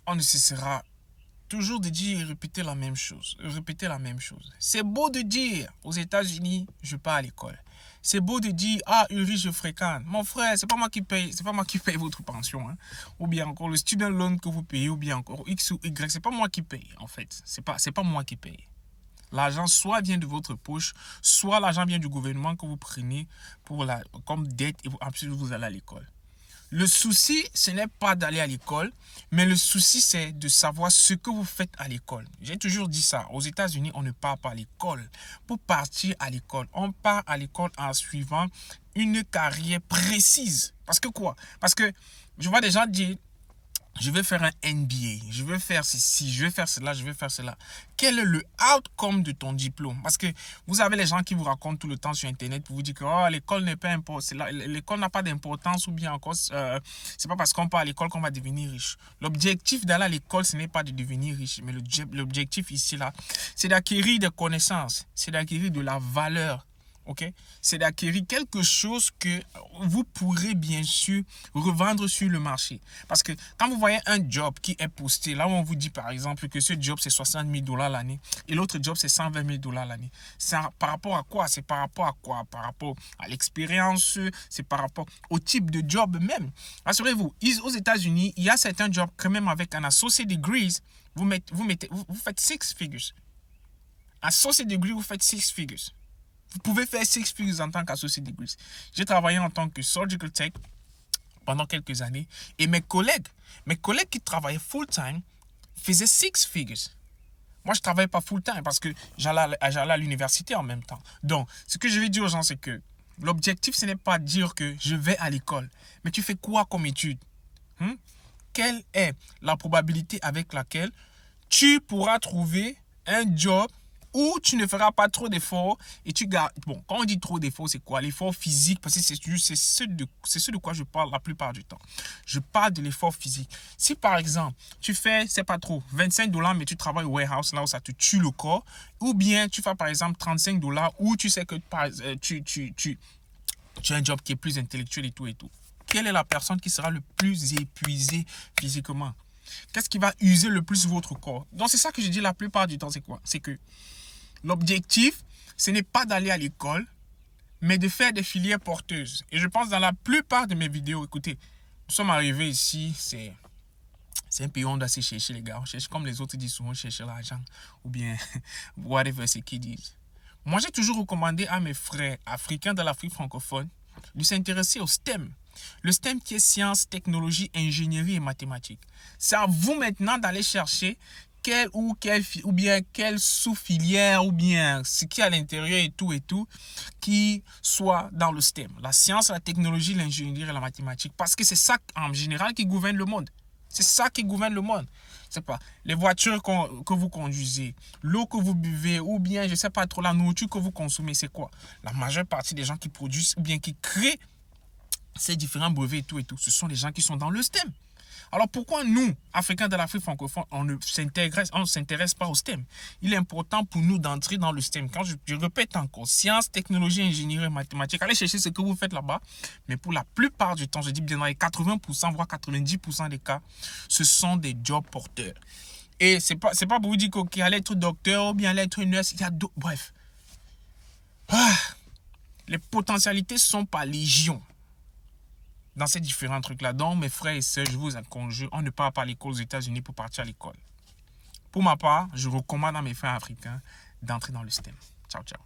on ne cessera toujours de dire et répéter la même chose. C'est beau de dire, aux États-Unis, je pars à l'école. C'est beau de dire, ah, Uri, je fréquente. Mon frère, c'est pas moi qui paye votre pension. Hein. Ou bien encore le student loan que vous payez, ou bien encore X ou Y. C'est pas moi qui paye, en fait. C'est pas moi qui paye. L'argent soit vient de votre poche, soit l'argent vient du gouvernement que vous prenez comme dette et ensuite vous allez à l'école. Le souci, ce n'est pas d'aller à l'école, mais le souci, c'est de savoir ce que vous faites à l'école. J'ai toujours dit ça. Aux États-Unis, on ne part pas à l'école. Pour partir à l'école, on part à l'école en suivant une carrière précise. Parce que quoi? Parce que je vois des gens dire, je vais faire un MBA, je vais faire ceci, je vais faire cela, je vais faire cela. Quel est le outcome de ton diplôme? Parce que vous avez les gens qui vous racontent tout le temps sur Internet pour vous dire que oh, l'école n'est pas importante, l'école n'a pas d'importance ou bien encore, c'est pas parce qu'on part à l'école qu'on va devenir riche. L'objectif d'aller à l'école, ce n'est pas de devenir riche, mais l'objectif ici, là, c'est d'acquérir des connaissances, c'est d'acquérir de la valeur. Okay? C'est d'acquérir quelque chose que vous pourrez bien sûr revendre sur le marché. Parce que quand vous voyez un job qui est posté, là où on vous dit par exemple que ce job c'est 60 000 $ l'année et l'autre job c'est 120 000 $ l'année. C'est par rapport à quoi? C'est par rapport à quoi? Par rapport à l'expérience, c'est par rapport au type de job même. Rassurez-vous, aux États-Unis, il y a certains jobs quand même avec un associate degree, vous faites 6 figures. Associate degree, vous faites 6 figures. Vous pouvez faire 6 figures en tant qu'associate degree. J'ai travaillé en tant que surgical tech pendant quelques années et mes collègues qui travaillaient full-time faisaient 6 figures. Moi, je ne travaillais pas full-time parce que j'allais à l'université en même temps. Donc, ce que je vais dire aux gens, c'est que l'objectif, ce n'est pas de dire que je vais à l'école. Mais tu fais quoi comme étude? Quelle est la probabilité avec laquelle tu pourras trouver un job où tu ne feras pas trop d'efforts et tu gardes... Bon, quand on dit trop d'efforts, c'est quoi? L'effort physique, parce que c'est ce de quoi je parle la plupart du temps. Je parle de l'effort physique. Si par exemple, tu fais, c'est pas trop, 25 $, mais tu travailles au warehouse, là où ça te tue le corps, ou bien tu fais par exemple 35 $ où tu sais que tu as un job qui est plus intellectuel et tout et tout. Quelle est la personne qui sera le plus épuisée physiquement? Qu'est-ce qui va user le plus votre corps? Donc c'est ça que je dis la plupart du temps, c'est quoi? C'est que l'objectif, ce n'est pas d'aller à l'école, mais de faire des filières porteuses. Et je pense dans la plupart de mes vidéos, écoutez, nous sommes arrivés ici, c'est un pays où on doit se chercher les gars. On cherche, comme les autres disent souvent, chercher l'argent. Ou bien, whatever c'est qu'ils disent. Moi, j'ai toujours recommandé à mes frères africains de l'Afrique francophone de s'intéresser au STEM. Le STEM qui est sciences, technologie, ingénierie et mathématiques. C'est à vous maintenant d'aller chercher quelle sous-filière ou bien ce qui est à l'intérieur et tout qui soit dans le STEM. La science, la technologie, l'ingénierie et la mathématique. Parce que c'est ça en général qui gouverne le monde. C'est ça qui gouverne le monde. C'est pas les voitures que vous conduisez, l'eau que vous buvez ou bien, je sais pas trop, la nourriture que vous consommez, c'est quoi? La majeure partie des gens qui produisent ou bien qui créent ces différents brevets et tout, ce sont les gens qui sont dans le STEM. Alors pourquoi nous, Africains de l'Afrique francophone, on ne s'intéresse pas au STEM? Il est important pour nous d'entrer dans le STEM. Quand je répète encore, sciences, technologie, ingénierie, mathématiques, allez chercher ce que vous faites là-bas. Mais pour la plupart du temps, je dis bien dans les 80%, voire 90% des cas, ce sont des jobs porteurs. Et c'est pas pour vous dire qu'il allait être docteur ou bien allait être nurse, il y a d'autres, bref. Les potentialités sont par légion dans ces différents trucs-là. Donc, mes frères et sœurs, je vous conjure, on ne part pas à l'école aux États-Unis pour partir à l'école. Pour ma part, je recommande à mes frères africains d'entrer dans le STEM. Ciao, ciao.